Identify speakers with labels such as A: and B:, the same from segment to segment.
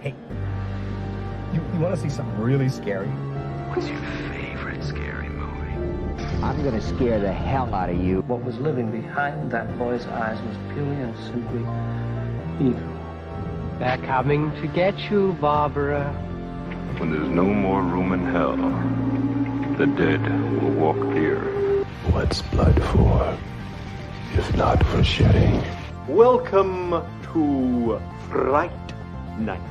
A: Hey, you want to see something really scary?
B: What's your favorite scary movie?
C: I'm gonna scare the hell out of you.
D: What was living behind that boy's eyes was purely and simply evil.
E: They're coming to get you, Barbara.
B: When there's no more room in hell, the dead will walk the earth.
F: What's blood for, if not for shedding?
G: Welcome to Fright Night.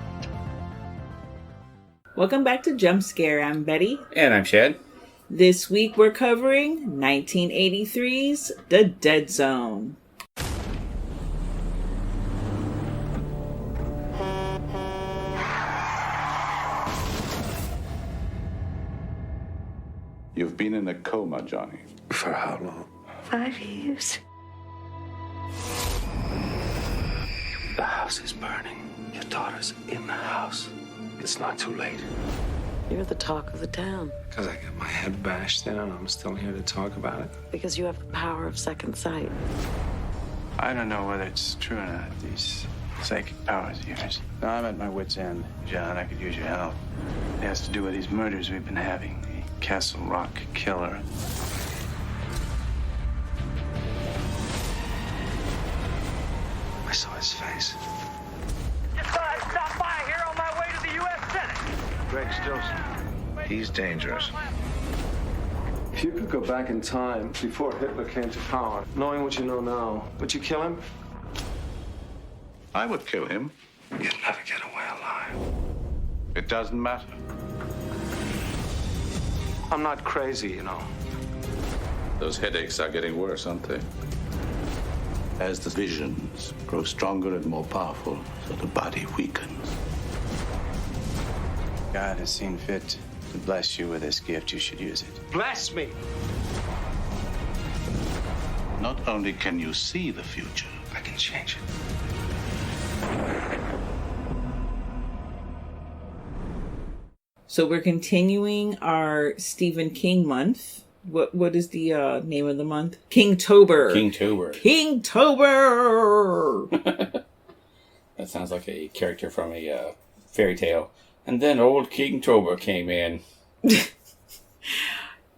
H: Welcome back to Jump Scare. I'm Betty.
I: And I'm Chad.
H: This week we're covering 1983's The Dead Zone.
J: You've been in a coma, Johnny.
F: For how long?
K: 5 years.
F: The house is burning. Your daughter's in the house. It's not too late.
K: You're the talk of the town.
L: Because I got my head bashed in and I'm still here to talk about it.
K: Because you have the power of second sight.
M: I don't know whether it's true or not, these psychic powers of yours. No, I'm at my wit's end, John. I could use your help. It has to do with these murders we've been having. The Castle Rock killer.
L: I saw his face.
N: Just thought I'd stop by here on my way to the U.S. Senate.
M: Greg Stilson. He's dangerous.
L: If you could go back in time before Hitler came to power, knowing what you know now, would you kill him?
J: I would kill him.
L: You'd never get away alive.
J: It doesn't matter.
L: I'm not crazy, you know.
J: Those headaches are getting worse, aren't they?
F: As the visions grow stronger and more powerful, so the body weakens.
M: God has seen fit to bless you with this gift. You should use it.
L: Bless me!
J: Not only can you see the future,
L: I can change it.
H: So we're continuing our Stephen King month. What is the name of the month? Kingtober. Kingtober.
I: That sounds like a character from a fairy tale. And then old Kingtober came in.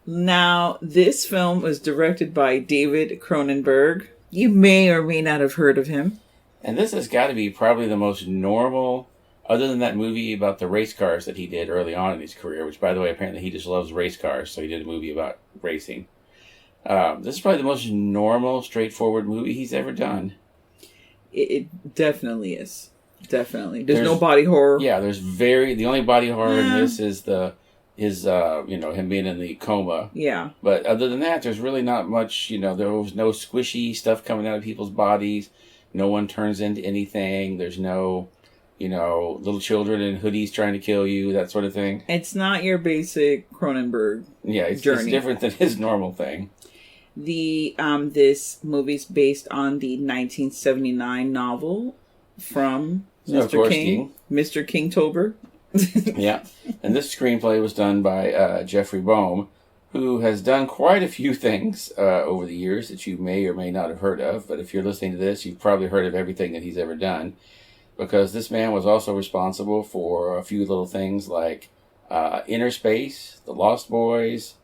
H: Now, this film was directed by David Cronenberg. You may or may not have heard of him.
I: And this has got to be probably the most normal, other than that movie about the race cars that he did early on in his career, which, by the way, apparently he just loves race cars, so he did a movie about racing. This is probably the most normal, straightforward movie he's ever done.
H: It definitely is. Definitely. There's no body horror.
I: Yeah, the only body horror in this is him being in the coma.
H: Yeah.
I: But other than that, there's really not much, there was no squishy stuff coming out of people's bodies. No one turns into anything. There's no, little children in hoodies trying to kill you, that sort of thing.
H: It's not your basic Cronenberg
I: it's
H: journey.
I: It's different than his normal thing.
H: This movie's based on the 1979 novel from Mr. King. Mr. Kingtober.
I: Yeah. And this screenplay was done by Jeffrey Boehm, who has done quite a few things over the years that you may or may not have heard of. But if you're listening to this, you've probably heard of everything that he's ever done. Because this man was also responsible for a few little things like Inner Space, The Lost Boys,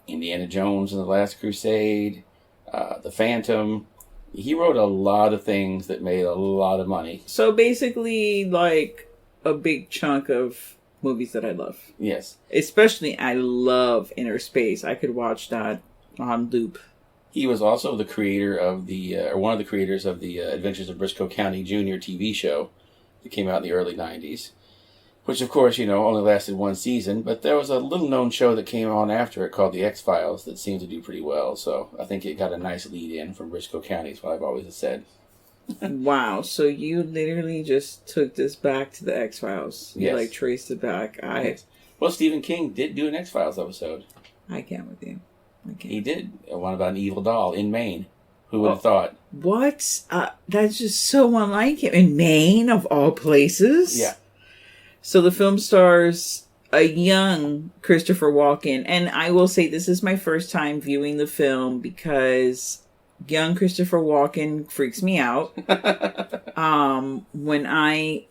I: Indiana Jones and the Last Crusade, The Phantom. He wrote a lot of things that made a lot of money.
H: So basically, like a big chunk of movies that I love.
I: Yes.
H: Especially, I love Inner Space. I could watch that on loop.
I: He was also the creator of one of the creators of the Adventures of Briscoe County Jr. TV show that came out in the early 90s. Which, of course, only lasted one season. But there was a little-known show that came on after it called The X-Files that seemed to do pretty well. So I think it got a nice lead-in from Briscoe County, is what I've always said.
H: Wow. So you literally just took this back to The X-Files.
I: Yes.
H: You, traced it back.
I: Yes. Well, Stephen King did do an X-Files episode.
H: I can't with you.
I: He did. One about an evil doll in Maine. Who would have thought?
H: What? That's just so unlike him. In Maine, of all places?
I: Yeah.
H: So the film stars a young Christopher Walken. And I will say this is my first time viewing the film because young Christopher Walken freaks me out. When I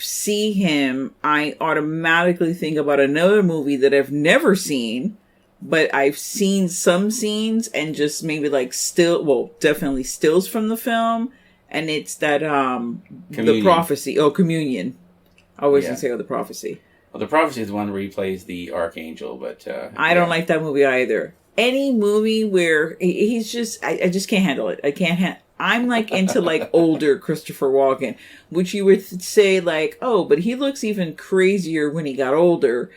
H: see him, I automatically think about another movie that I've never seen, but I've seen some scenes and just maybe like definitely stills from the film. And it's that, The Prophecy. Oh, Communion. I always gonna say The Prophecy.
I: Well, The Prophecy is the one where he plays the Archangel, but...
H: I don't like that movie either. Any movie where he's just... I just can't handle it. I'm like into like older Christopher Walken, which you would say like, oh, but he looks even crazier when he got older.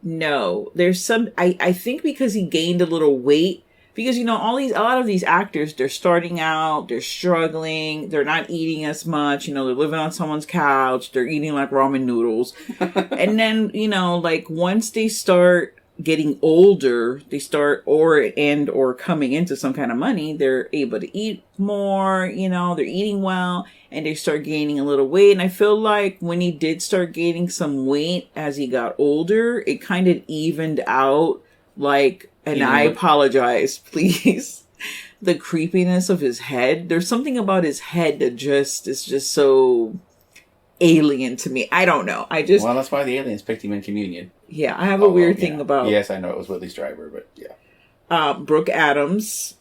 H: No, there's some, I think because he gained a little weight, because, you know, a lot of these actors, they're starting out, they're struggling, they're not eating as much, you know, they're living on someone's couch, they're eating like ramen noodles. And then, you know, like once they start getting older, they start or coming into some kind of money, they're able to eat more, you know, they're eating well, and they start gaining a little weight. And I feel like when he did start gaining some weight as he got older, it kind of evened out, like, and I apologize, please, the creepiness of his head. There's something about his head that is just so alien to me. I don't know.
I: Well, that's why the aliens picked him in Communion.
H: Yeah, I have a weird thing about...
I: Yes, I know it was Whitley Strieber, but yeah.
H: Brooke Adams,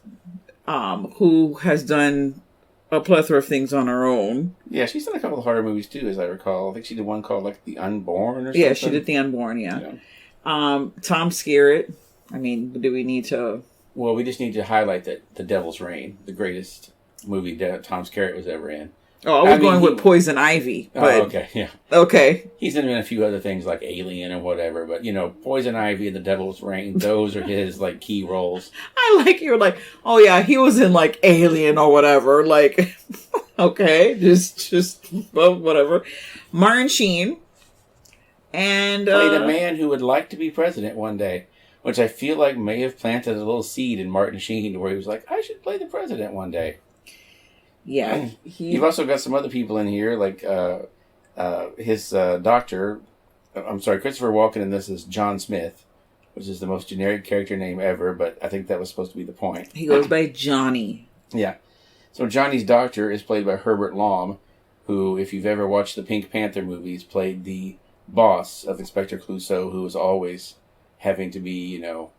H: who has done a plethora of things on her own.
I: Yeah, she's done a couple of horror movies too, as I recall. I think she did one called like The Unborn or something.
H: Yeah, she did The Unborn, yeah. Tom Skerritt. I mean, do we need to...
I: Well, we just need to highlight that The Devil's Reign, the greatest movie that Tom Skerritt was ever in.
H: Oh, I was going with Poison Ivy. But...
I: Oh, okay, yeah.
H: Okay.
I: He's in a few other things like Alien or whatever, but, you know, Poison Ivy and The Devil's Reign, those are his, like, key roles.
H: I like you're like, oh yeah, he was in, like, Alien or whatever. Like, okay, just well, whatever. Martin Sheen. And...
I: played a man who would like to be president one day, which I feel like may have planted a little seed in Martin Sheen where he was like, I should play the president one day.
H: Yeah.
I: You've also got some other people in here, like his doctor. I'm sorry, Christopher Walken in this is John Smith, which is the most generic character name ever, but I think that was supposed to be the point.
H: He goes by Johnny.
I: Yeah. So Johnny's doctor is played by Herbert Lom, who, if you've ever watched the Pink Panther movies, played the boss of Inspector Clouseau, who was always having to be, you know,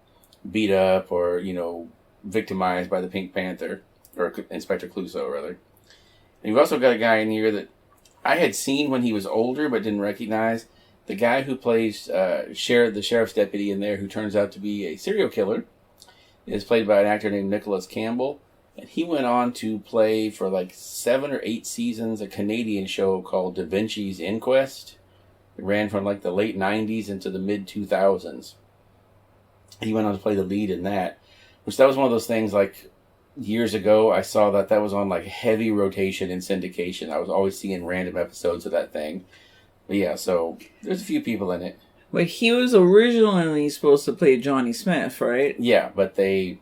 I: beat up or, you know, victimized by the Pink Panther. Or Inspector Clouseau, rather. And you've also got a guy in here that I had seen when he was older, but didn't recognize. The guy who plays the sheriff's deputy in there, who turns out to be a serial killer, is played by an actor named Nicholas Campbell. And he went on to play for like 7 or 8 seasons a Canadian show called Da Vinci's Inquest. It ran from like the late 90s into the mid 2000s. He went on to play the lead in that. Which that was one of those things like... Years ago, I saw that was on like heavy rotation in syndication. I was always seeing random episodes of that thing. But yeah, so there's a few people in it.
H: But he was originally supposed to play Johnny Smith, right?
I: Yeah, but that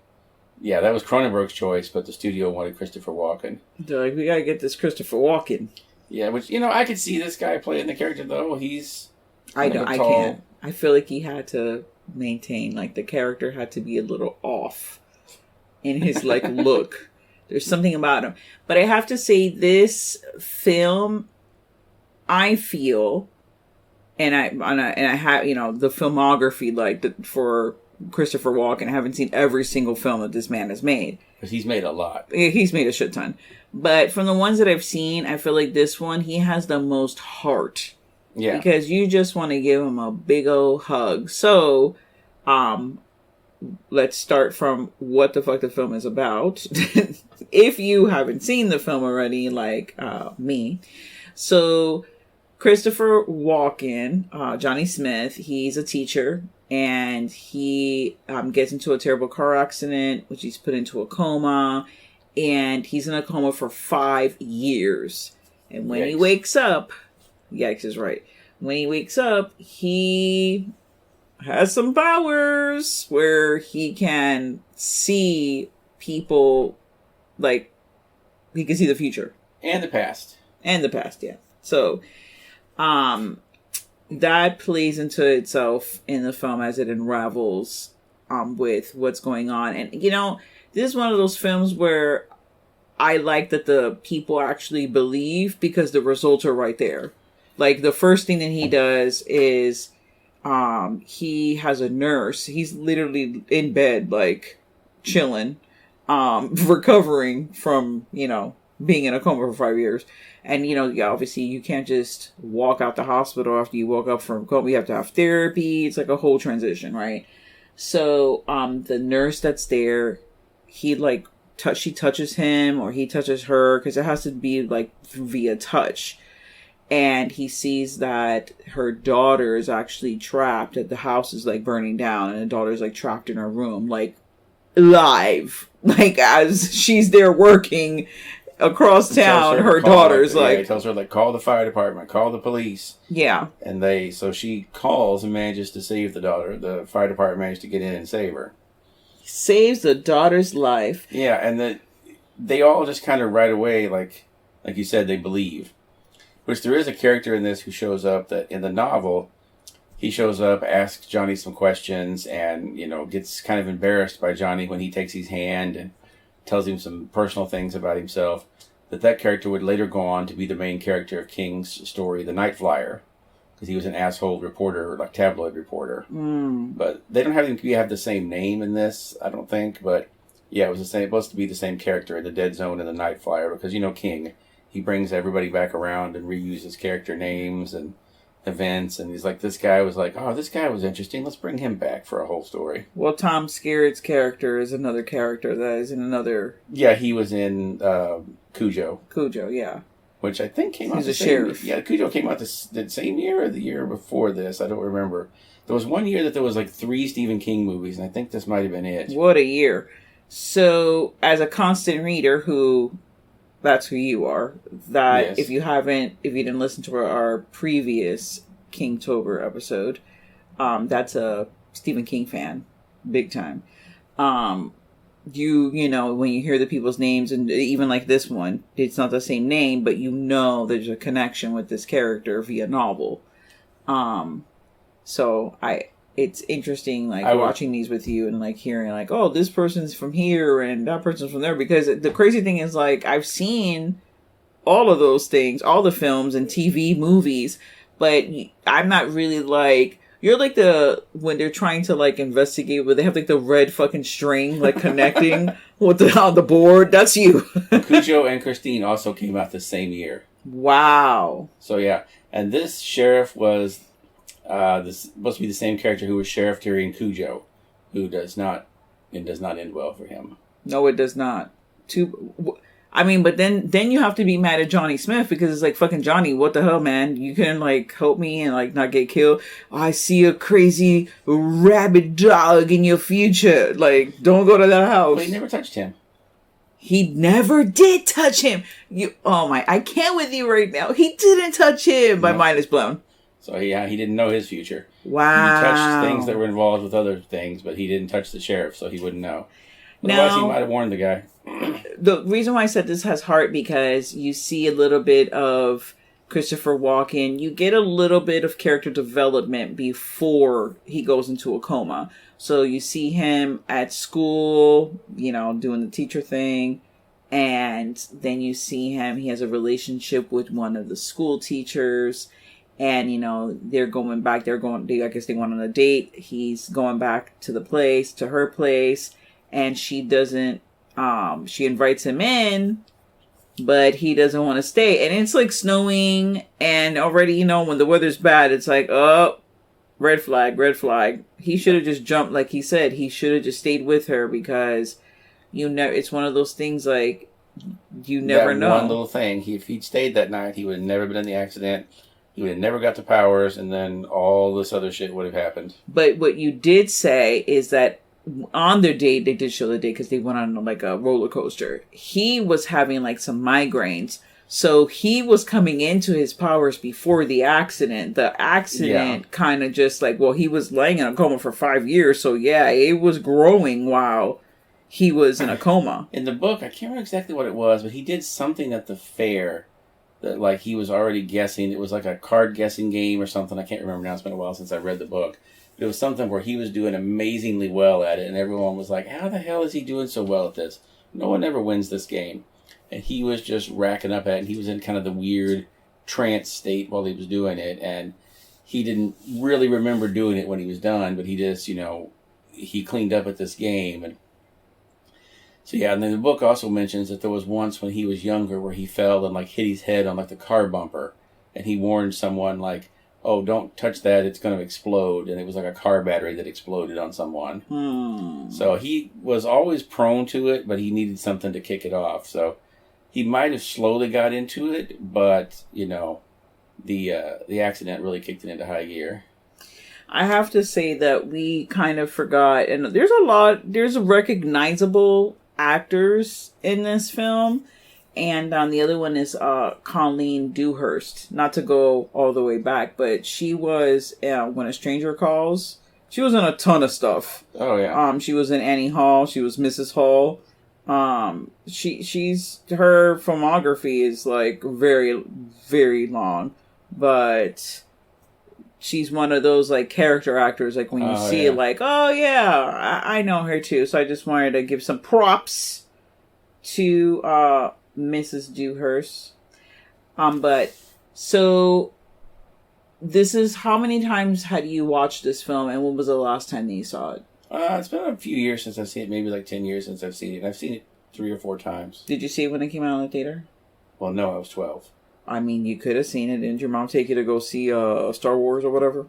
I: was Cronenberg's choice, but the studio wanted Christopher Walken.
H: They're like, we gotta get this Christopher Walken.
I: Yeah, which, you know, I could see this guy playing the character, though. He's
H: I can't. I feel like he had to maintain, like, the character had to be a little off in his like look. There's something about him. But I have to say, this film, I feel, and I have, you know, the filmography like for Christopher Walken. I haven't seen every single film that this man has made.
I: Because he's made a lot.
H: He's made a shit ton. But from the ones that I've seen, I feel like this one, he has the most heart.
I: Yeah.
H: Because you just want to give him a big old hug. So, let's start from what the fuck the film is about. If you haven't seen the film already, like me. So, Christopher Walken, Johnny Smith, he's a teacher. And he gets into a terrible car accident, which he's put into a coma. And he's in a coma for 5 years. And when he wakes up... Yikes is right. When he wakes up, he has some powers where he can see people, like, he can see the future.
I: And the past.
H: And the past, yeah. So, that plays into itself in the film as it unravels with what's going on. And, you know, this is one of those films where I like that the people actually believe because the results are right there. Like, the first thing that he does is he has a nurse. He's literally in bed, like, chilling, recovering from, being in a coma for 5 years. And, obviously you can't just walk out the hospital after you woke up from a coma. You have to have therapy. It's like a whole transition, right? So, the nurse that's there, she touches him or he touches her, because it has to be like via touch. And he sees that her daughter is actually trapped, that the house is like burning down and the daughter's like trapped in her room, like live, like as she's there working across town. Her daughter's
I: he tells her, like, call the fire department, call the police.
H: Yeah.
I: And so she calls and manages to save the daughter. The fire department managed to get in and save her.
H: Saves the daughter's life.
I: Yeah, and they all just kind of right away, like you said, they believe. Which there is a character in this who shows up that in the novel, he shows up, asks Johnny some questions, and, gets kind of embarrassed by Johnny when he takes his hand and tells him some personal things about himself. That character would later go on to be the main character of King's story, The Night Flyer, because he was an asshole reporter, like tabloid reporter. But they don't have the same name in this, I don't think. But yeah, it was supposed to be the same character in The Dead Zone and The Night Flyer, because King, he brings everybody back around and reuses character names and events, and he's like, this guy was interesting, let's bring him back for a whole story.
H: Well, Tom Skerritt's character is another character that is in another...
I: Yeah, he was in Cujo.
H: Cujo, yeah.
I: Which I think came out
H: the sheriff.
I: Yeah, Cujo came out the same year or the year before this. I don't remember. There was one year that there was like 3 Stephen King movies, and I think this might have been it.
H: What a year. So, as a constant reader that's who you are. Yes. If you didn't listen to our previous Kingtober episode, that's a Stephen King fan, big time. When you hear the people's names, and even like this one, it's not the same name, but there's a connection with this character via novel. It's interesting, watching these with you and like hearing like, oh, this person's from here and that person's from there, because the crazy thing is, like, I've seen all of those things, all the films and TV movies, but I'm not really like, you're like when they're trying to like investigate, where they have like the red fucking string like connecting with on the board. That's you.
I: Cujo and Christine also came out the same year.
H: Wow.
I: So yeah, and this sheriff was supposed to be the same character who was Sheriff Terry in Cujo, who does not end well for him.
H: No, it does not. But then you have to be mad at Johnny Smith, because it's like, fucking Johnny, what the hell, man? You couldn't like help me and like not get killed. I see a crazy rabid dog in your future. Like, don't go to that house.
I: But he never touched him.
H: He never did touch him. I can't with you right now. He didn't touch him. My mind is blown.
I: So yeah, he didn't know his future.
H: Wow.
I: He touched things that were involved with other things, but he didn't touch the sheriff, so he wouldn't know. Otherwise, he might have warned the guy.
H: The reason why I said this has heart, because you see a little bit of Christopher Walken. You get a little bit of character development before he goes into a coma. So you see him at school, doing the teacher thing. And then you see he has a relationship with one of the school teachers. And, they're going back, I guess they went on a date. He's going back to her place. And she doesn't, she invites him in, but he doesn't want to stay. And it's like snowing, and already, when the weather's bad, it's like, oh, red flag, red flag. He should have just jumped, like he said. He should have just stayed with her, because it's one of those things, like, you never know.
I: One little thing. If he'd stayed that night, he would have never been in the accident. He would have never got the powers, and then all this other shit would have happened.
H: But what you did say is that on their date, they did show the date because they went on like a roller coaster. He was having like some migraines. So he was coming into his powers before the accident. The accident kind of just like, he was laying in a coma for 5 years. So yeah, it was growing while he was in a coma.
I: In the book, I can't remember exactly what it was, but he did something at the fair that like he was already guessing. It was like a card guessing game or something. I can't remember now. It's been a while since I read the book. It was something where he was doing amazingly well at it, and everyone was like, how the hell is he doing so well at this? No one ever wins this game. And he was just racking up at it, and he was in kind of the weird trance state while he was doing it, and he didn't really remember doing it when he was done, but he just, he cleaned up at this game. And so, yeah, and then the book also mentions that there was once when he was younger where he fell and, like, hit his head on, like, the car bumper, and he warned someone, like, oh, don't touch that, it's going to explode. And it was like a car battery that exploded on someone. So he was always prone to it, but he needed something to kick it off. So he might have slowly got into it, but, the accident really kicked it into high gear.
H: I have to say that we kind of forgot, and there's recognizable actors in this film. And the other one is Colleen Dewhurst. Not to go all the way back, but she was When a Stranger Calls. She was in a ton of stuff.
I: Oh yeah.
H: She was in Annie Hall. She was Mrs. Hall. She's her filmography is like very, very long, but she's one of those like character actors. Like when you see it, like, oh yeah, I know her too. So I just wanted to give some props to Mrs. Dewhurst. But so this is, how many times had you watched this film, and when was the last time that you saw it?
I: It's been a few years since I've seen it, maybe like 10 years since I've seen it. I've seen it 3 or 4 times.
H: Did you see it when it came out in the theater?
I: Well, no, I was 12.
H: I mean, you could have seen it. Didn't your mom take you to go see Star Wars or whatever?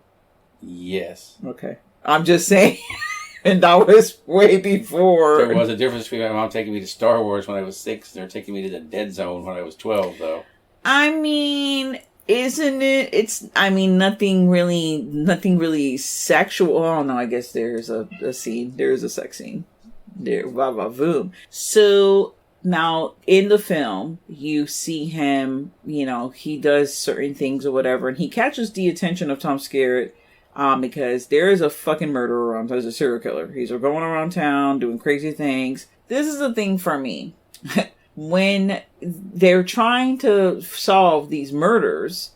I: Yes.
H: Okay. I'm just saying. And that was way before.
I: There was a difference between my mom taking me to Star Wars when I was 6 and her taking me to the Dead Zone when I was 12, though.
H: I mean, isn't it? Nothing really sexual. Oh, no, I guess there's a scene. There's a sex scene. There, va-va-voom. So, now, in the film, you see him, he does certain things or whatever, and he catches the attention of Tom Skerritt. Because there is a fucking murderer around. There's a serial killer. He's going around town doing crazy things. This is the thing for me. When they're trying to solve these murders,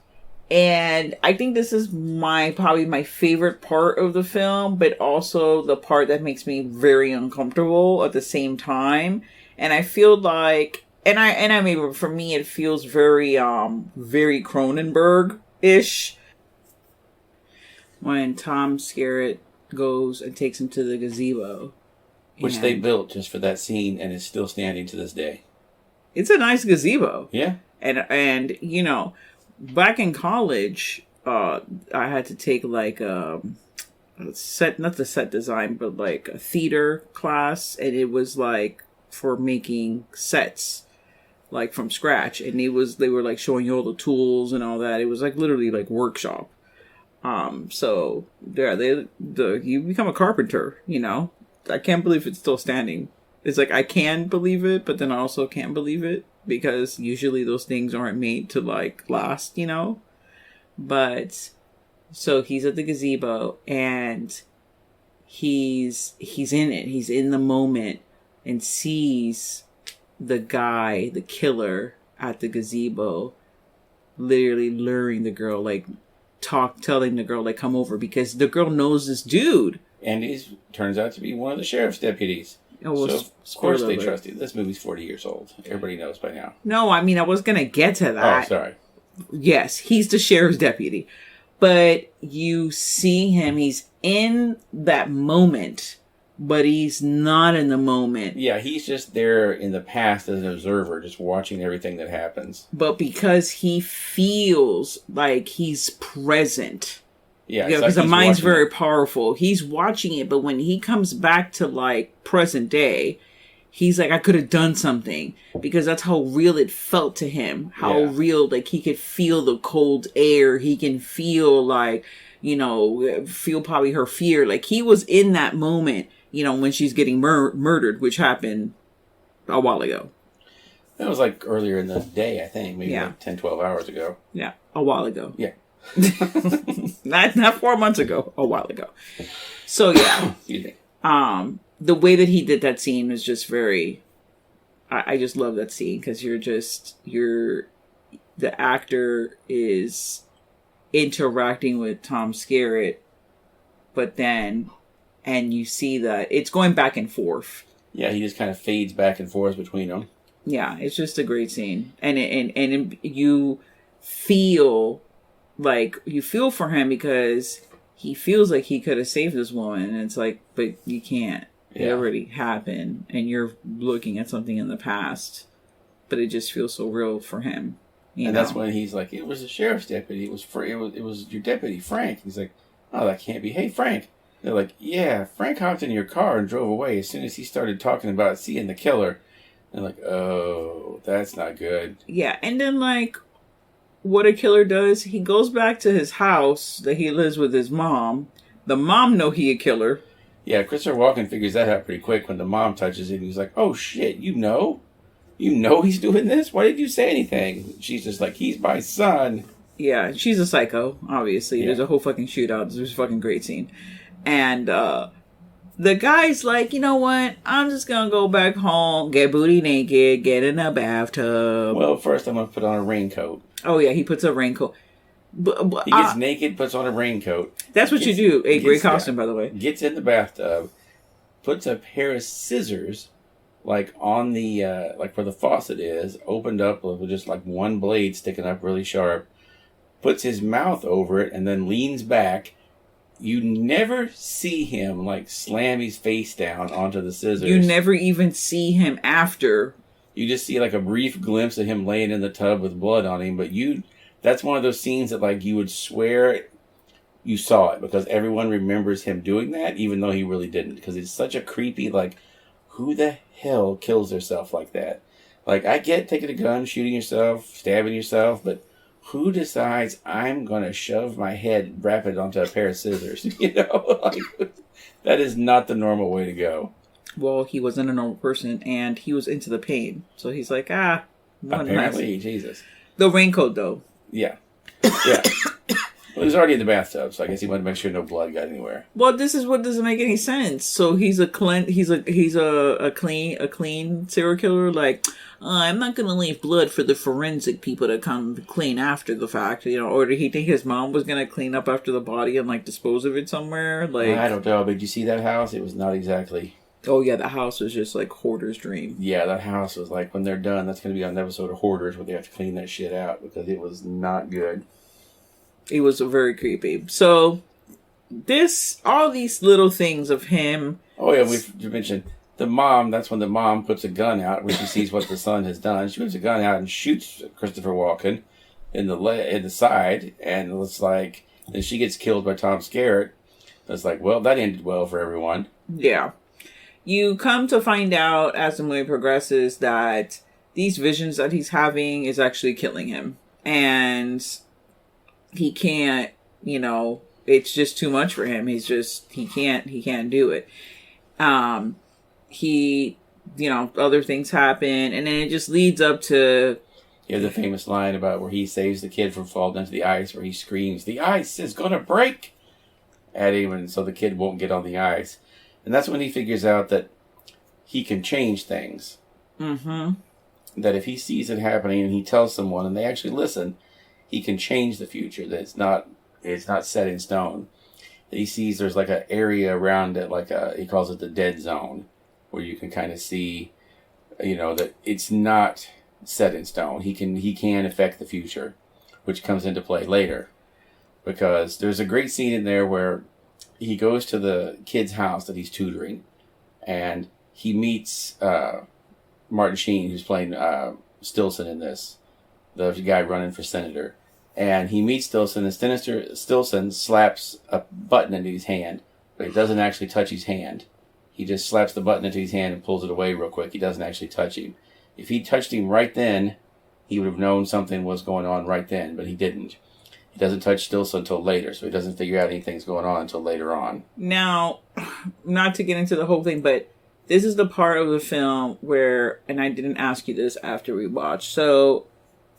H: and I think this is probably my favorite part of the film, but also the part that makes me very uncomfortable at the same time. And I feel like, and I mean, for me, it feels very, very Cronenberg-ish. When Tom Skerritt goes and takes him to the gazebo.
I: Which they built just for that scene and is still standing to this day.
H: It's a nice gazebo.
I: Yeah.
H: And back in college, I had to take like not the set design, but like a theater class. And it was like for making sets, like from scratch. And they were like showing you all the tools and all that. It was like literally like workshop. So yeah, you become a carpenter, I can't believe it's still standing. It's like, I can believe it, but then I also can't believe it because usually those things aren't made to like last, but so he's at the gazebo and he's in it. He's in the moment and sees the guy, the killer at the gazebo, literally luring the girl, like, telling the girl, like, come over, because the girl knows this dude.
I: And he turns out to be one of the sheriff's deputies.
H: Oh, well,
I: so, of course they trust him. This movie's 40 years old. Everybody knows by now.
H: No, I mean, I was going to get to that.
I: Oh, sorry.
H: Yes, he's the sheriff's deputy. But you see him, he's in that moment, but he's not in the moment.
I: Yeah, he's just there in the past as an observer, just watching everything that happens.
H: But because he feels like he's present.
I: Yeah,
H: because the mind's very powerful. He's watching it, but when he comes back to like present day, he's like, I could have done something, because that's how real it felt to him. How real, like, he could feel the cold air. He can feel like, feel probably her fear. Like, he was in that moment, when she's getting murdered, which happened a while ago.
I: That was like earlier in the day, I think. Maybe like 10, 12 hours ago.
H: Yeah, a while ago.
I: Yeah.
H: not 4 months ago, a while ago. So yeah.
I: Excuse me.
H: The way that he did that scene was just very, I just love that scene, because the actor is interacting with Tom Skerritt, but then, and you see that it's going back and forth.
I: Yeah, he just kind of fades back and forth between them.
H: Yeah, it's just a great scene. And you feel like you feel for him because he feels like he could have saved this woman, and it's like, but you can't. It already happened, and you're looking at something in the past, but it just feels so real for him.
I: And that's when he's like, it was a sheriff's deputy. It was your deputy, Frank. He's like, oh, that can't be. Hey, Frank. They're like, yeah, Frank hopped in your car and drove away as soon as he started talking about seeing the killer. And like, oh, that's not good.
H: Yeah, and then like, what a killer does, he goes back to his house that he lives with his mom. The mom know he a killer.
I: Yeah, Christopher Walken figures that out pretty quick when the mom touches it. He's like, oh shit, you know? You know he's doing this? Why didn't you say anything? She's just like, he's my son.
H: Yeah, she's a psycho, obviously. Yeah. There's a whole fucking shootout. There's a fucking great scene. And the guy's like, you know what? I'm just going to go back home, get booty naked, get in a bathtub.
I: Well, first I'm going to put on a raincoat.
H: Oh, yeah, he puts a raincoat.
I: He gets naked, puts on a raincoat.
H: That's what you do. A great costume, by the way.
I: Gets in the bathtub, puts a pair of scissors, like on the, like where the faucet is, opened up with just like one blade sticking up really sharp, puts his mouth over it, and then leans back. You never see him like slam his face down onto the scissors.
H: You never even see him after.
I: You just see like a brief glimpse of him laying in the tub with blood on him, but that's one of those scenes that like you would swear you saw it because everyone remembers him doing that, even though he really didn't. Because it's such a creepy, like, who the hell kills herself like that? Like, I get taking a gun, shooting yourself, stabbing yourself, but who decides I'm going to shove my head, wrap it onto a pair of scissors? You know, like, that is not the normal way to go.
H: Well, he wasn't a normal person, and he was into the pain. So he's like,
I: apparently, Jesus.
H: The raincoat, though.
I: Yeah. Yeah. Well, he was already in the bathtub, so I guess he wanted to make sure no blood got anywhere.
H: Well, this is what doesn't make any sense. So he's a clean serial killer. Like, I'm not gonna leave blood for the forensic people to come clean after the fact, you know. Or did he think his mom was gonna clean up after the body and like dispose of it somewhere? Like,
I: I don't know. But did you see that house? It was not exactly.
H: Oh yeah, the house was just like Hoarder's dream.
I: Yeah, that house was like, when they're done, that's gonna be on an episode of Hoarders where they have to clean that shit out because it was not good.
H: It was very creepy. So, all these little things of him.
I: Oh yeah, we mentioned the mom. That's when the mom puts a gun out when she sees what the son has done. She puts a gun out and shoots Christopher Walken in the side, and it's like, then she gets killed by Tom Skerritt. It's like, well, that ended well for everyone.
H: Yeah, you come to find out as the movie progresses that these visions that he's having is actually killing him, and he can't, you know, it's just too much for him. He can't do it. You know, other things happen, and then it just leads up to...
I: You have the famous line about where he saves the kid from falling into the ice, where he screams, "The ice is gonna break!" at him, and so the kid won't get on the ice. And that's when he figures out that he can change things.
H: Mm-hmm.
I: That if he sees it happening and he tells someone and they actually listen, he can change the future. That it's not set in stone. That he sees there's like an area around it, like he calls it the dead zone, where you can kind of see, you know, that it's not set in stone. He can affect the future, which comes into play later, because there's a great scene in there where he goes to the kid's house that he's tutoring, and he meets Martin Sheen, who's playing Stilson in this, the guy running for senator. And he meets Stilson, and Stilson slaps a button into his hand, but he doesn't actually touch his hand. He just slaps the button into his hand and pulls it away real quick. He doesn't actually touch him. If he touched him right then, he would have known something was going on right then, but he didn't. He doesn't touch Stilson until later, so he doesn't figure out anything's going on until later on.
H: Now, not to get into the whole thing, but this is the part of the film where, and I didn't ask you this after we watched, so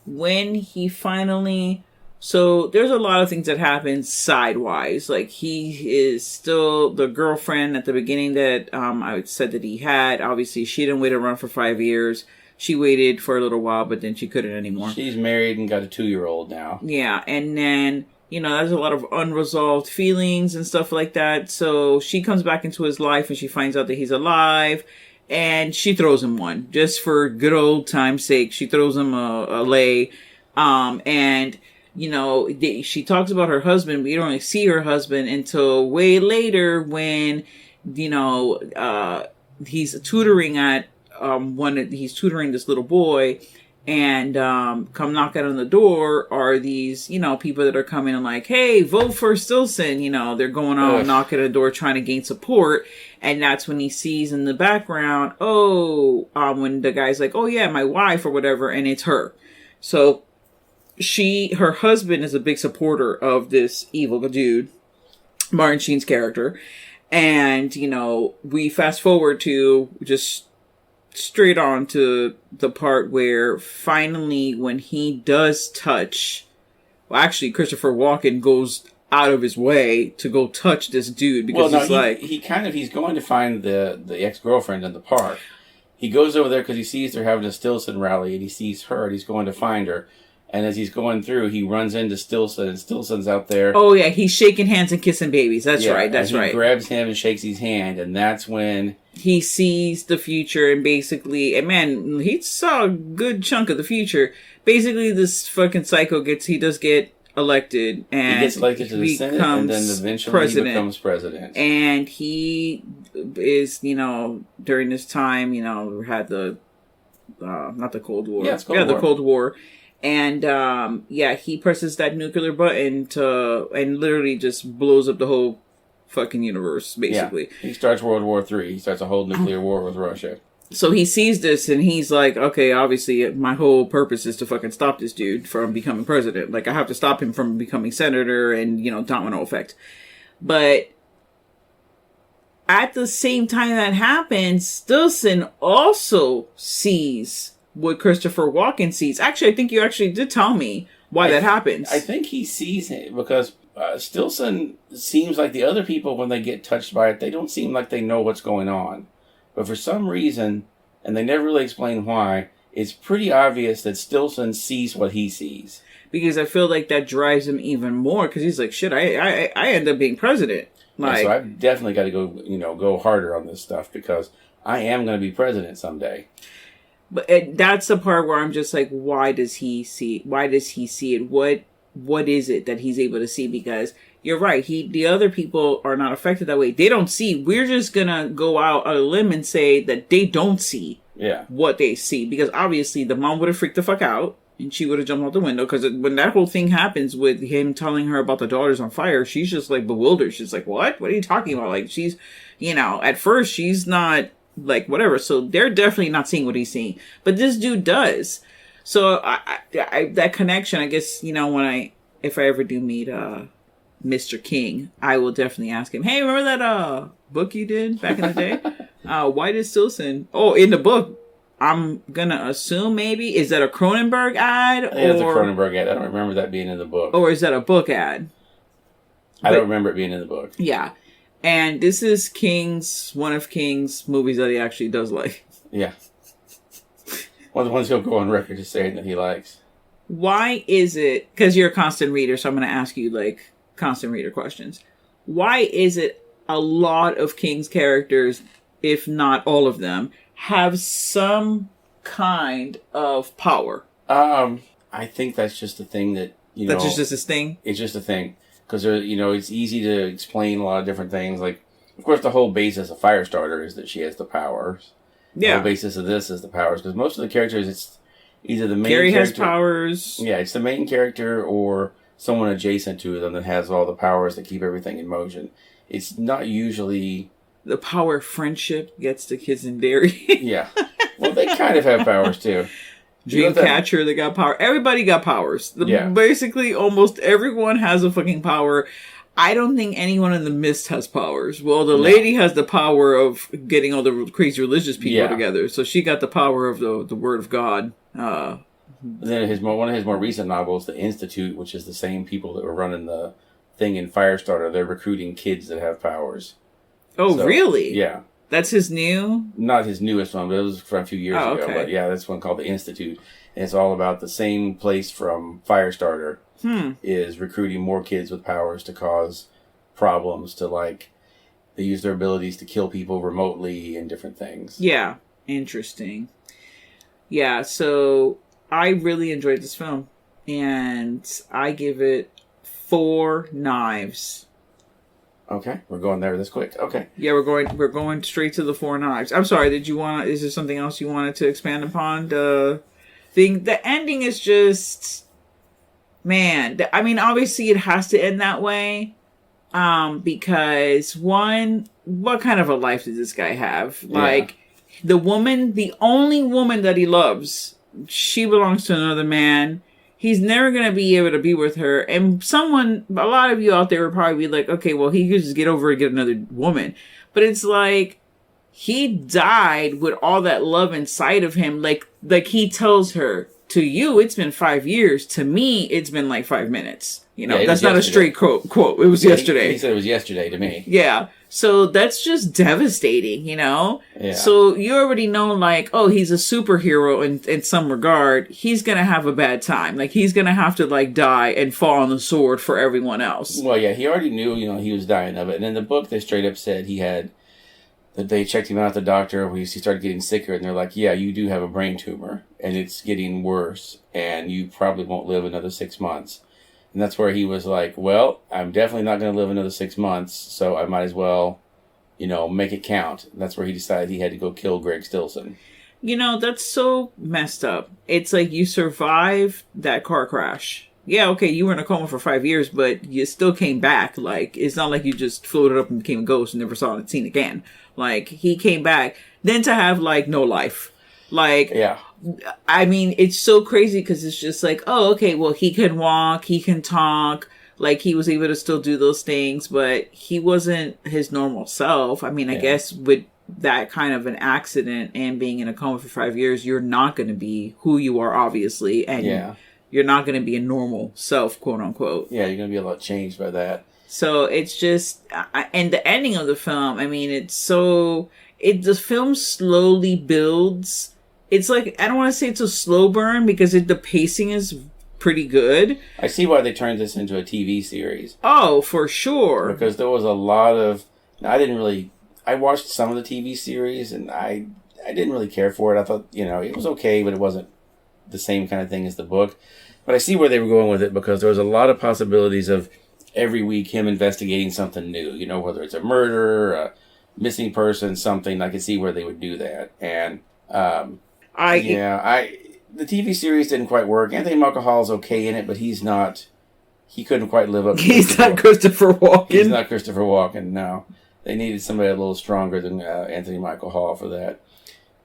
H: when he finally... So there's a lot of things that happen sidewise. Like, he is still the girlfriend at the beginning that I said that he had. Obviously, she didn't wait around for 5 years. She waited for a little while, but then she couldn't anymore.
I: She's married and got a 2-year-old now.
H: Yeah, and then, you know, there's a lot of unresolved feelings and stuff like that. So she comes back into his life and she finds out that he's alive. And she throws him one. Just for good old time's sake. She throws him a lay. And she talks about her husband, but you don't really see her husband until way later when, he's tutoring at, he's tutoring this little boy, and, come knocking on the door are these, people that are coming and like, hey, vote for Stilson. They're going on knocking at the door trying to gain support. And that's when he sees in the background, when the guy's like, oh yeah, my wife or whatever. And it's her. So her husband is a big supporter of this evil dude, Martin Sheen's character. And, we fast forward to just straight on to the part where finally when he does touch, Christopher Walken goes out of his way to go touch this dude because
I: he's going to find the ex-girlfriend in the park. He goes over there because he sees they're having a Stilson rally and he sees her and he's going to find her. And as he's going through, he runs into Stilson, and Stilson's out there. Oh, yeah,
H: he's shaking hands and kissing babies. That's right.
I: He grabs him and shakes his hand, and that's when
H: he sees the future, and basically, he saw a good chunk of the future. Basically, this fucking psycho he does get elected, and
I: he gets elected to the Senate, and then eventually he becomes president.
H: And he is, during this time, we had the, not the Cold War.
I: Yeah, the
H: Cold War. And, he presses that nuclear button and literally just blows up the whole fucking universe, basically.
I: Yeah. He starts World War III. He starts a whole nuclear war with Russia.
H: So he sees this and he's like, okay, obviously my whole purpose is to fucking stop this dude from becoming president. Like, I have to stop him from becoming senator and, domino effect. But at the same time that happens, Stilson also sees what Christopher Walken sees. Actually, I think you actually did tell me why that happens.
I: I think he sees it because Stilson seems like the other people, when they get touched by it, they don't seem like they know what's going on. But for some reason, and they never really explain why, it's pretty obvious that Stilson sees what he sees.
H: Because I feel like that drives him even more, because he's like, shit, I end up being president.
I: So I've definitely got to go harder on this stuff, because I am going to be president someday.
H: But that's the part where I'm just like, why does he see it? What is it that he's able to see? Because you're right. The other people are not affected that way. They don't see. We're just going to go out on a limb and say that they don't see what they see. Because obviously the mom would have freaked the fuck out and she would have jumped out the window. Because when that whole thing happens with him telling her about the daughter's on fire, she's just like bewildered. She's like, what? What are you talking about? Like, she's, at first she's not, like, whatever. So they're definitely not seeing what he's seeing, but this dude does. So I that connection, I guess, if I ever do meet Mr. King, I will definitely ask him, hey, remember that book you did back in the day? Why did Stilson? Oh, in the book, I'm gonna assume maybe, is that a Cronenberg ad?
I: I think it's a Cronenberg ad. I don't remember that being in the book.
H: Or is that a book ad?
I: I don't remember it being in the book.
H: Yeah. And this is one of King's movies that he actually does like.
I: Yeah. One of the ones he'll go on record as saying that he likes.
H: Why is it, because you're a constant reader, so I'm going to ask you, like, constant reader questions. Why is it a lot of King's characters, if not all of them, have some kind of power?
I: I think that's just a thing that,
H: That's just his thing?
I: It's just a thing. Because, it's easy to explain a lot of different things. Like, of course, the whole basis of Firestarter is that she has the powers. Yeah. The whole basis of this is the powers. Because most of the characters, it's either the main
H: Carrie
I: character...
H: has powers.
I: Yeah, it's the main character or someone adjacent to them that has all the powers that keep everything in motion. It's not usually...
H: The power of friendship gets the kids in dairy.
I: Yeah. Well, they kind of have powers, too.
H: Dreamcatcher, they got power. Everybody got powers. Basically, almost everyone has a fucking power. I don't think anyone in the Mist has powers. Well, the lady has the power of getting all the crazy religious people together. So she got the power of the word of God.
I: Then one of his more recent novels, The Institute, which is the same people that were running the thing in Firestarter, they're recruiting kids that have powers.
H: Oh, really?
I: Yeah.
H: That's his new?
I: Not his newest one, but it was from a few years ago.
H: Okay.
I: But yeah, that's one called The Institute. And it's all about the same place from Firestarter is recruiting more kids with powers to cause problems, to they use their abilities to kill people remotely and different things.
H: Yeah. Interesting. Yeah, so I really enjoyed this film. and I give it 4 knives.
I: Okay, we're going there this quick. Okay.
H: Yeah, we're going straight to the 4 knives. I'm sorry. Is there something else you wanted to expand upon? The ending is just, man. I mean, obviously it has to end that way, because one, what kind of a life did this guy have? Like, the only woman that he loves, she belongs to another man. He's never going to be able to be with her. And a lot of you out there would probably be like, okay, well, he could just get over and get another woman. But it's like, he died with all that love inside of him. Like he tells her, to you, it's been 5 years. To me, it's been like 5 minutes. You know, that's not yesterday. A straight quote. It was yesterday.
I: He said it was yesterday to me.
H: Yeah. So that's just devastating, you know?
I: Yeah.
H: So you already know, like, oh, he's a superhero in some regard. He's going to have a bad time. Like, he's going to have to, like, die and fall on the sword for everyone else.
I: Well, yeah, he already knew, he was dying of it. And in the book, they straight up said that they checked him out at the doctor when he started getting sicker. And they're like, yeah, you do have a brain tumor. And it's getting worse. And you probably won't live another 6 months. And that's where he was like, well, I'm definitely not going to live another 6 months, so I might as well, make it count. And that's where he decided he had to go kill Greg Stilson.
H: That's so messed up. It's like you survived that car crash. Yeah, okay, you were in a coma for 5 years, but you still came back. Like, it's not like you just floated up and became a ghost and never saw it seen again. Like, he came back. Then to have, like, no life. Like,
I: yeah.
H: I mean, it's so crazy because it's just like, oh, okay, well, he can walk, he can talk, like, he was able to still do those things, but he wasn't his normal self. I mean, I guess with that kind of an accident and being in a coma for 5 years, you're not going to be who you are, obviously, and you're not going to be a normal self, quote unquote.
I: Yeah, you're going to be a lot changed by that.
H: So it's just, and the ending of the film, I mean, the film slowly builds. It's like, I don't want to say it's a slow burn because the pacing is pretty good.
I: I see why they turned this into a TV series.
H: Oh, for sure.
I: Because there was a lot of... I watched some of the TV series and I didn't really care for it. I thought, it was okay, but it wasn't the same kind of thing as the book. But I see where they were going with it because there was a lot of possibilities of every week him investigating something new. Whether it's a murder, a missing person, something. I could see where they would do that. And... the TV series didn't quite work. Anthony Michael Hall's okay in it, but he couldn't quite live up to
H: He's not Christopher Walken.
I: He's not Christopher Walken, no. They needed somebody a little stronger than Anthony Michael Hall for that.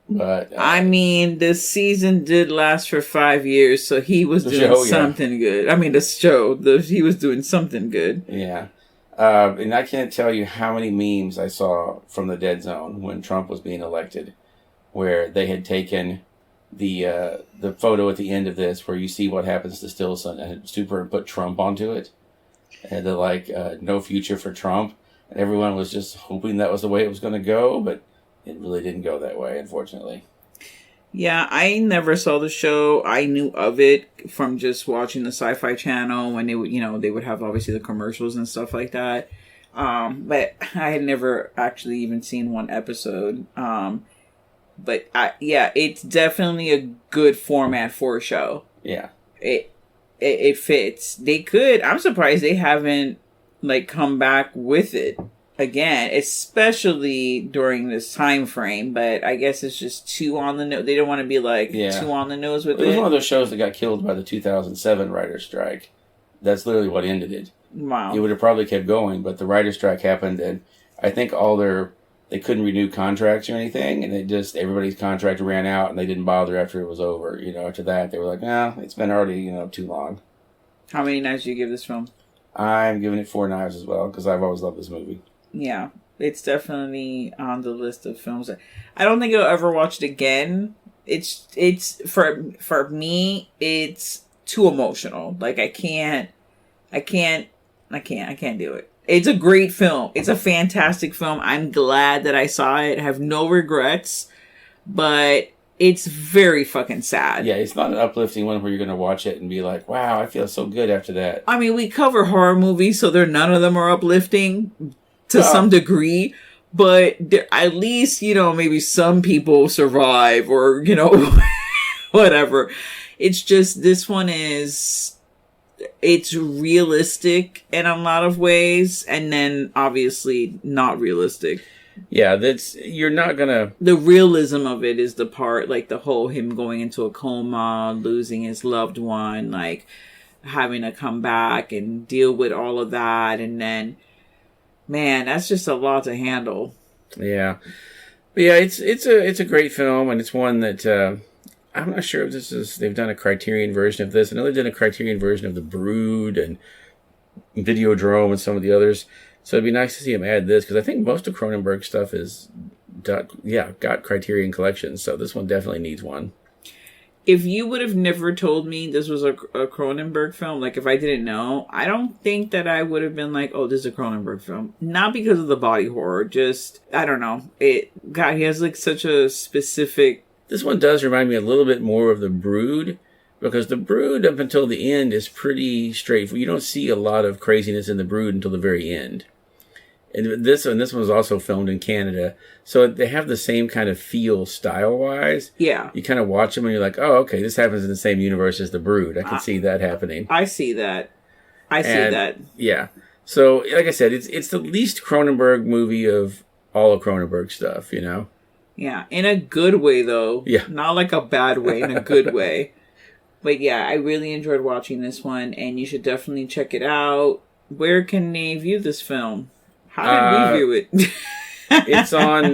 I: But
H: I mean, the season did last for 5 years, so he was doing something good. I mean, he was doing something good.
I: Yeah. And I can't tell you how many memes I saw from the Dead Zone when Trump was being elected, where they had taken the photo at the end of this where you see what happens to Stilson and put Trump onto it. And they're like, no future for Trump. And everyone was just hoping that was the way it was going to go, but it really didn't go that way, unfortunately.
H: Yeah, I never saw the show. I knew of it from just watching the Sci-Fi Channel when they would have obviously the commercials and stuff like that. But I had never actually even seen one episode. But it's definitely a good format for a show.
I: Yeah.
H: It fits. I'm surprised they haven't come back with it again, especially during this time frame, but I guess it's just too on the nose. They don't want to be too on the nose with it.
I: It was one of those shows that got killed by the 2007 writer's strike. That's literally what ended it.
H: Wow.
I: It would have probably kept going, but the writer's strike happened and I think they couldn't renew contracts or anything, and everybody's contract ran out, and they didn't bother after it was over. After that, they were like, it's been already, too long.
H: How many knives do you give this film?
I: I'm giving it 4 knives as well, because I've always loved this movie.
H: Yeah, it's definitely on the list of films. I don't think I'll ever watch it again. It's for me, it's too emotional. Like, I can't do it. It's a great film. It's a fantastic film. I'm glad that I saw it. I have no regrets, but it's very fucking sad.
I: Yeah, it's not an uplifting one where you're going to watch it and be like, wow, I feel so good after that.
H: I mean, we cover horror movies, so none of them are uplifting to some degree, but at least, maybe some people survive or, whatever. It's just this one it's realistic in a lot of ways, and then obviously not realistic.
I: Yeah, you're not gonna.
H: The realism of it is the part, like the whole him going into a coma, losing his loved one, like having to come back and deal with all of that, and then, man, that's just a lot to handle.
I: Yeah, but yeah, it's a great film, and it's one that I'm not sure if they've done a Criterion version of this. I know they've done a Criterion version of The Brood and Videodrome and some of the others. So it'd be nice to see him add this, because I think most of Cronenberg stuff got Criterion collections. So this one definitely needs one.
H: If you would have never told me this was a Cronenberg film, like if I didn't know, I don't think that I would have been like, oh, this is a Cronenberg film. Not because of the body horror, just, I don't know. He has like such a specific...
I: This one does remind me a little bit more of The Brood, because The Brood up until the end is pretty straightforward. You don't see a lot of craziness in The Brood until the very end. And this one was also filmed in Canada. So they have the same kind of feel style-wise.
H: Yeah.
I: You kind of watch them and you're like, oh, okay, this happens in the same universe as The Brood. I can see that happening.
H: I see that.
I: Yeah. So, like I said, it's the least Cronenberg movie of all of Cronenberg stuff, you know?
H: Yeah. In a good way, though.
I: Yeah.
H: Not like a bad way, in a good way. But yeah, I really enjoyed watching this one, and you should definitely check it out. Where can they view this film? How did we view it?
I: It's on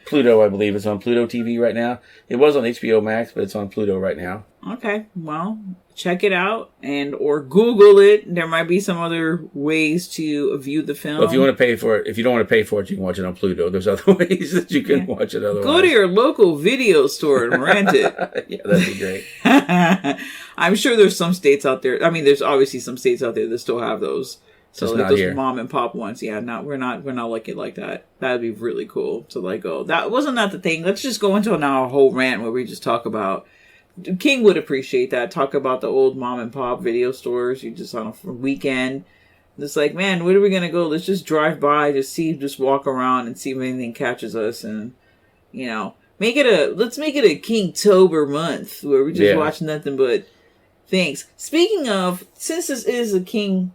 I: Pluto, I believe. It's on Pluto TV right now. It was on HBO Max, but it's on Pluto right now.
H: Okay, well, check it out or Google it. There might be some other ways to view the film.
I: Well, if you want to pay for it, if you don't want to pay for it, you can watch it on Pluto. There's other ways that you can watch it otherwise.
H: Go to your local video store and rent it.
I: Yeah, that'd be great.
H: I'm sure there's some states out there. I mean, there's obviously some states out there that still have those. So
I: it's
H: like
I: not
H: those
I: here.
H: mom and pop ones, yeah, we're not lucky like that. That'd be really cool to like go. That wasn't the thing. Let's just go into now a whole rant where we just talk about. King would appreciate that. Talk about the old mom and pop video stores. You just on a weekend. It's like, man, where are we gonna go? Let's just drive by, just walk around and see if anything catches us, and let's make it a Kingtober month where we just watch nothing but things. Speaking of, since this is a King.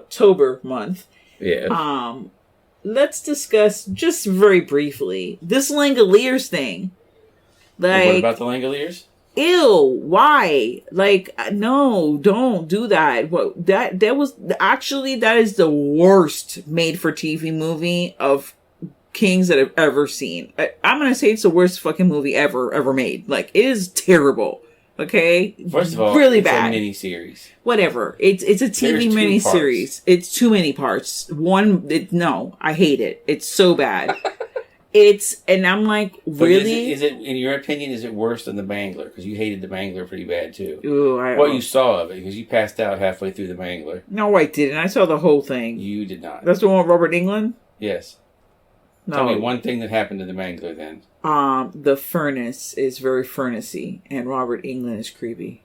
H: Tober month.
I: Yeah.
H: Let's discuss just very briefly this Langoliers thing. Like,
I: what about the Langoliers?
H: Ew! Why? Like, no, don't do that. What that is the worst made-for-TV movie of Kings that I've ever seen. I'm gonna say it's the worst fucking movie ever made. Like, it is terrible. Okay,
I: first of all,
H: really
I: it's
H: bad.
I: a miniseries.
H: Whatever. It's a TV miniseries. It's too many parts. No, I hate it. It's so bad. And I'm like, really?
I: Is it in your opinion? Is it worse than The Mangler? Because you hated The Mangler pretty bad too.
H: Ooh,
I: what you saw of it? Because you passed out halfway through The Mangler.
H: No, I didn't. I saw the whole thing.
I: You did not.
H: That's the one with Robert Englund?
I: Yes.
H: No.
I: Tell me one thing that happened to The Mangler then.
H: The furnace is very furnacey, and Robert Englund is creepy.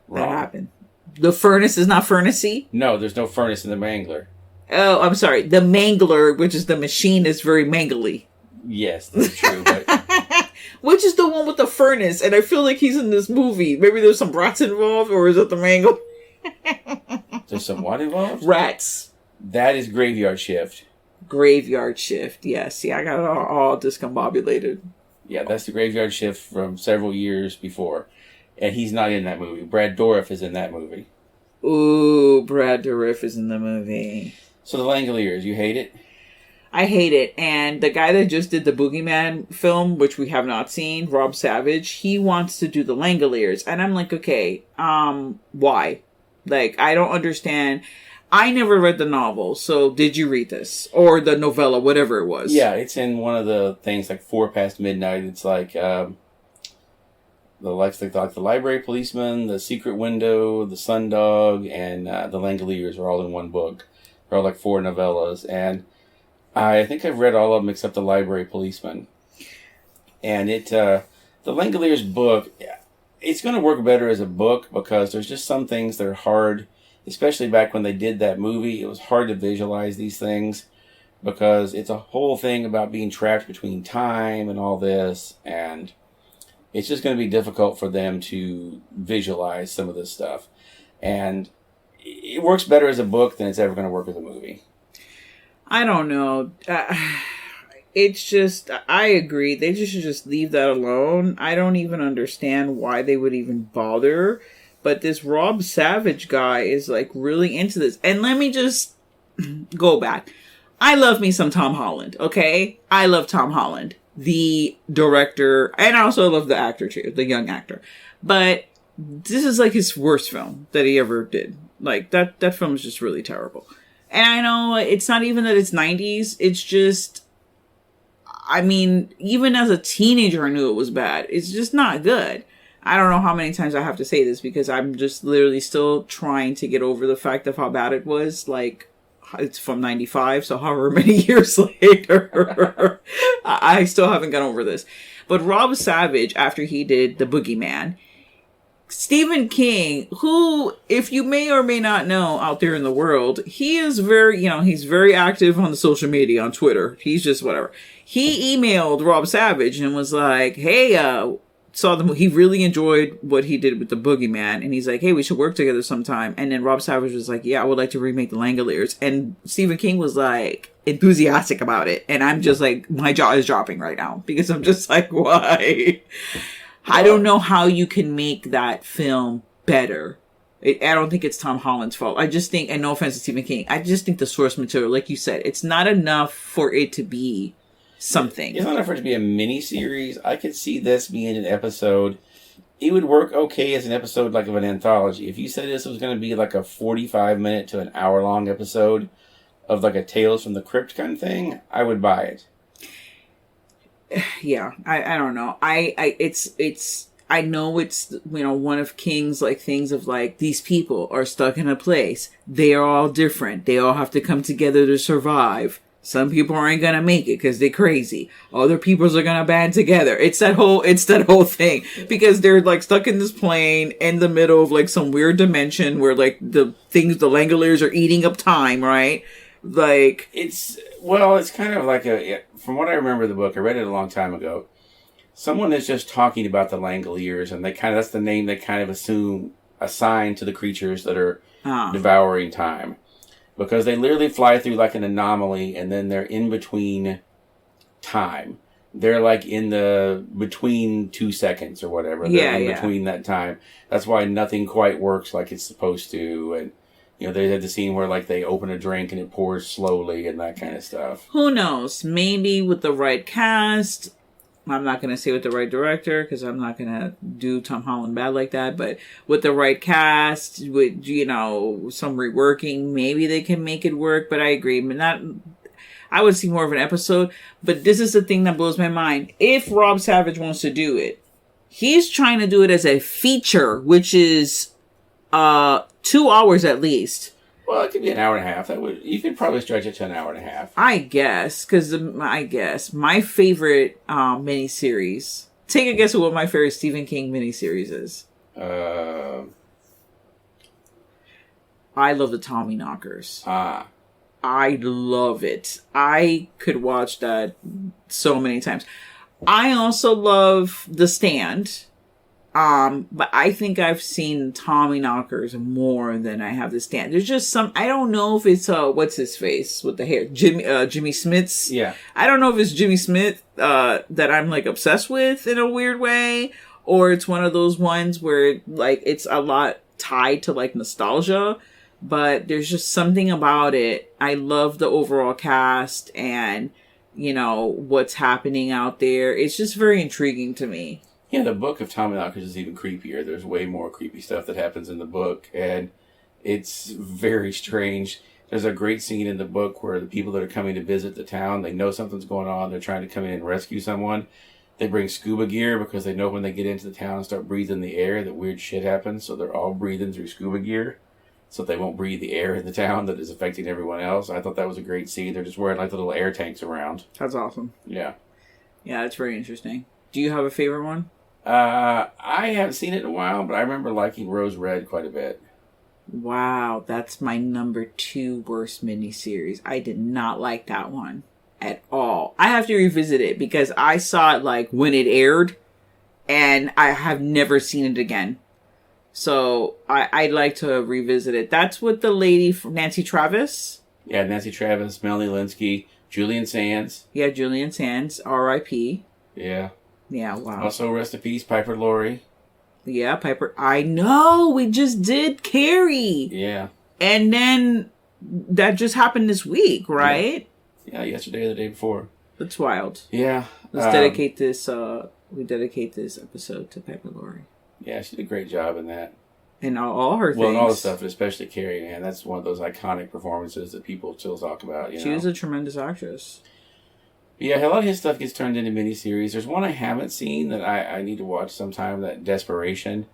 I: Wrong.
H: That happened. The furnace is not furnacey?
I: No, there's no furnace in The Mangler.
H: Oh, I'm sorry. The Mangler, which is the machine, is very mangly.
I: Yes, that's true. But
H: which is the one with the furnace? And I feel like he's in this movie. Maybe there's some rats involved, or is it the Mangler?
I: There's some what involved?
H: Rats.
I: That is Graveyard Shift.
H: Graveyard Shift, yes. See, I got it all discombobulated.
I: Yeah, that's the Graveyard Shift from several years before. And he's not in that movie. Brad Dourif is in that movie.
H: Ooh, Brad Dourif is in the movie.
I: So the Langoliers, you hate it?
H: I hate it. And the guy that just did the Boogeyman film, which we have not seen, Rob Savage, he wants to do the Langoliers. And I'm like, okay, why? Like, I don't understand. I never read the novel, so did you read this? Or the novella, whatever it was?
I: Yeah, it's in one of the things like 4 Past Midnight. It's like the Library Policeman, The Secret Window, The Sundog, and the Langoliers are all in one book. They're all like 4 novellas, and I think I've read all of them except The Library Policeman. And the Langoliers book, it's going to work better as a book because there's just some things that are hard. Especially back when they did that movie, it was hard to visualize these things because it's a whole thing about being trapped between time and all this. And It's just going to be difficult for them to visualize some of this stuff. And it works better as a book than it's ever going to work as a movie.
H: I don't know. It's just, I agree. They should just leave that alone. I don't even understand why they would even bother. But this Rob Savage guy is like really into this. And let me just go back. I love me some Tom Holland, okay? I love Tom Holland, the director, and I also love the actor too, the young actor. But this is like his worst film that he ever did. Like, that film is just really terrible. And I know it's not even that it's 90s, it's just, I mean, even as a teenager I knew it was bad. It's just not good. I don't know how many times I have to say this because I'm just literally still trying to get over the fact of how bad it was. Like, it's from 95, so however many years later, I still haven't gotten over this. But Rob Savage, after he did The Boogeyman, Stephen King, who, if you may or may not know out there in the world, he is very, he's very active on the social media, on Twitter. He's just whatever. He emailed Rob Savage and was like, hey, he really enjoyed what he did with The Boogeyman, and he's like, hey, we should work together sometime. And then Rob Savage was like, yeah, I would like to remake The Langoliers. And Stephen King was like enthusiastic about it, and I'm just like, my jaw is dropping right now because I'm just like, why? I don't know how you can make that film better. I don't think it's Tom Holland's fault. I just think, and no offense to Stephen King, I just think the source material, like you said, it's not enough for it to be something.
I: It's not enough for it to be a mini-series. I could see this being an episode. It would work okay as an episode like of an anthology. If you said this was going to be like a 45-minute to an hour-long episode of like a Tales from the Crypt kind of thing, I would buy it.
H: Yeah, I don't know. I know it's, one of King's like things of like, these people are stuck in a place. They are all different. They all have to come together to survive. Some people aren't gonna make it because they're crazy. Other peoples are gonna band together. It's that whole thing because they're like stuck in this plane in the middle of like some weird dimension where like the Langoliers are eating up time, right? Like
I: it's kind of like from what I remember of the book, I read it a long time ago. Someone is just talking about the Langoliers, and that's the name they kind of assign to the creatures that are devouring time. Because they literally fly through like an anomaly, and then they're in between time. They're like in the between 2 seconds or whatever. They're in between that time. That's why nothing quite works like it's supposed to. And they had the scene where like they open a drink and it pours slowly and that kind of stuff.
H: Who knows? Maybe with the right cast. I'm not going to say with the right director because I'm not going to do Tom Holland bad like that. But with the right cast, with, some reworking, maybe they can make it work. But I agree. I would see more of an episode. But this is the thing that blows my mind. If Rob Savage wants to do it, he's trying to do it as a feature, which is 2 hours at least.
I: Well, it could be an hour and a half. You could probably stretch it to an hour and a half.
H: I guess, because my favorite miniseries. Take a guess at what my favorite Stephen King miniseries is. I love the Tommyknockers. I love it. I could watch that so many times. I also love The Stand. But I think I've seen Tommyknockers more than I have The Stand. There's just I don't know if it's, what's his face with the hair? Jimmy Smith's?
I: Yeah.
H: I don't know if it's Jimmy Smith, that I'm like obsessed with in a weird way, or it's one of those ones where like it's a lot tied to like nostalgia, but there's just something about it. I love the overall cast and, what's happening out there. It's just very intriguing to me.
I: Yeah, the book of Tommyknockers is even creepier. There's way more creepy stuff that happens in the book, and it's very strange. There's a great scene in the book where the people that are coming to visit the town, they know something's going on. They're trying to come in and rescue someone. They bring scuba gear because they know when they get into the town and start breathing the air that weird shit happens. So they're all breathing through scuba gear so they won't breathe the air in the town that is affecting everyone else. I thought that was a great scene. They're just wearing like the little air tanks around.
H: That's awesome.
I: Yeah.
H: Yeah, it's very interesting. Do you have a favorite one?
I: I haven't seen it in a while, but I remember liking Rose Red quite a bit.
H: Wow, that's my number 2 worst miniseries. I did not like that one at all. I have to revisit it because I saw it like when it aired, and I have never seen it again. So I'd like to revisit it. That's with the lady from Nancy Travis.
I: Yeah, Nancy Travis, Melanie Linsky, Julian Sands.
H: Yeah, Julian Sands, R.I.P.
I: Yeah.
H: Yeah, wow.
I: Also, rest in peace, Piper Laurie.
H: Yeah, Piper. I know, we just did Carrie.
I: Yeah.
H: And then that just happened this week, right?
I: Yeah, yesterday or the day before.
H: That's wild.
I: Yeah.
H: Let's dedicate this, we dedicate this episode to Piper Laurie.
I: Yeah, she did a great job in that.
H: And all her things.
I: Well, and all the stuff, especially Carrie, man. That's one of those iconic performances that people still talk about.
H: She was a tremendous actress.
I: Yeah, a lot of his stuff gets turned into miniseries. There's one I haven't seen that I need to watch sometime, that Desperation.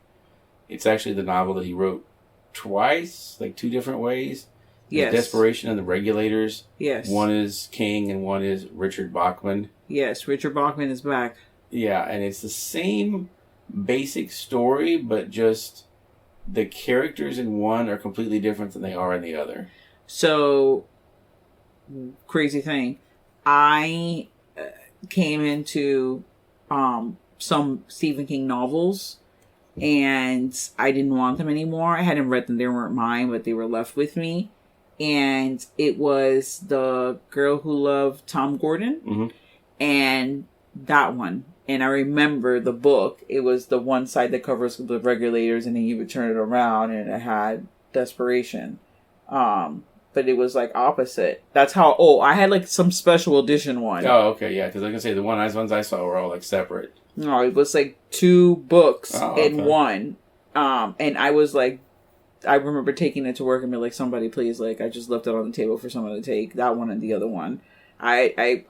I: It's actually the novel that he wrote twice, like 2 different ways.
H: Yes.
I: Desperation and the Regulators.
H: Yes.
I: One is King and one is Richard Bachman.
H: Yes, Richard Bachman is back.
I: Yeah, and it's the same basic story, but just the characters in one are completely different than they are in the other.
H: So, crazy thing. I came into some Stephen King novels, and I didn't want them anymore. I hadn't read them. They weren't mine, but they were left with me. And it was The Girl Who Loved Tom Gordon.
I: Mm-hmm.
H: And that one. And I remember the book. It was the one side that covers the Regulators, and then you would turn it around, and it had Desperation. But it was like opposite. That's how. Oh, I had like some special edition one.
I: Oh, okay, yeah. Because I can say the ones I saw were all like separate.
H: No, it was like 2 books in one. And I was like, I remember taking it to work and be like, somebody please, like, I just left it on the table for someone to take that one and the other one. I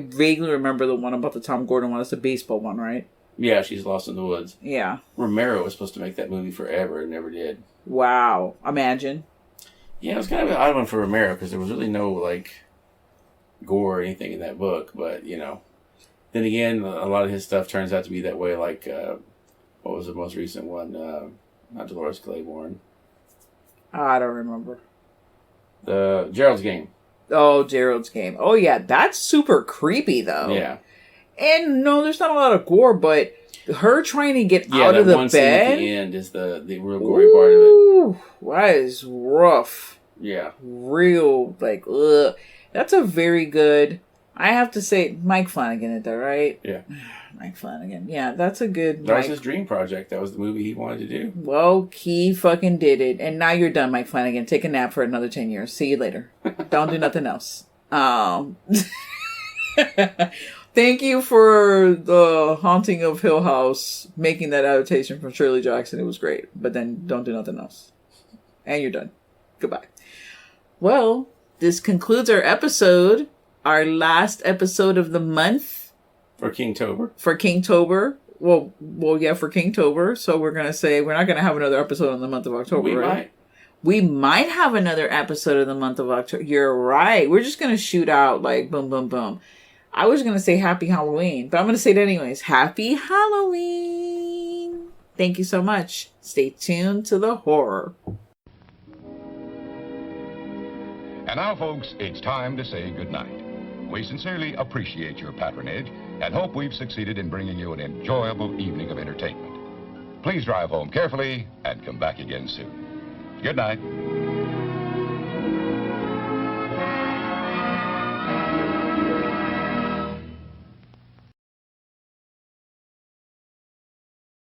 H: vaguely remember the one about the Tom Gordon one. That's the baseball one, right?
I: Yeah, She's Lost in the Woods.
H: Yeah.
I: Romero was supposed to make that movie forever and never did.
H: Wow. Imagine.
I: Yeah, it was kind of an odd one for Romero because there was really no, like, gore or anything in that book. But, then again, a lot of his stuff turns out to be that way. Like, what was the most recent one? Not Dolores Claiborne.
H: I don't remember.
I: The Gerald's Game.
H: Oh, Gerald's Game. Oh, yeah. That's super creepy, though.
I: Yeah.
H: And no, there's not a lot of gore, but her trying to get out of the
I: one
H: bed.
I: Scene at the end is the real gory part of it.
H: That is rough.
I: Yeah.
H: Real, like, ugh. That's a very good, I have to say, Mike Flanagan did that, right?
I: Yeah.
H: Mike Flanagan. Yeah, that's a good...
I: That was his dream project. That was the movie he wanted to do.
H: Well, he fucking did it. And now you're done, Mike Flanagan. Take a nap for another 10 years. See you later. Don't do nothing else. Thank you for The Haunting of Hill House, making that adaptation from Shirley Jackson. It was great. But then don't do nothing else. And you're done. Goodbye. Well, this concludes our episode. Our last episode of the month.
I: For Kingtober.
H: For Kingtober. Well, yeah, for Kingtober. So we're going to say we're not going to have another episode in the month of October, right? We might have another episode of the month of October. You're right. We're just going to shoot out like boom, boom, boom. I was going to say Happy Halloween, but I'm going to say it anyways. Happy Halloween. Thank you so much. Stay tuned to the horror.
O: And now, folks, it's time to say goodnight. We sincerely appreciate your patronage and hope we've succeeded in bringing you an enjoyable evening of entertainment. Please drive home carefully and come back again soon. Good night.